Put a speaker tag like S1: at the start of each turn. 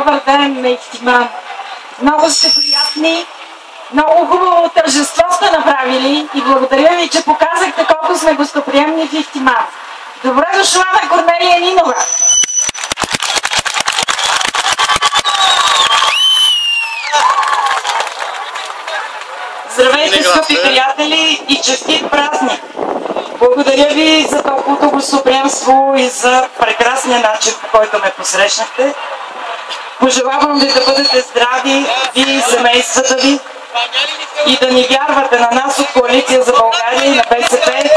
S1: Добър ден на Ихтиман. Много сте приятни, много хубаво тържество сте направили и благодаря ви, че показахте колко сме гостоприемни в Ихтиман. Добре дошла на Корнелия Нинова. Здравейте, скъпи приятели, и честит празник! Благодаря ви за толкова гостоприемство и за прекрасния начин, по който ме посрещнахте. Пожелавам ви да бъдете здрави, вие и семействата ви, и да ни вярвате на нас от Коалиция за България и на БСП,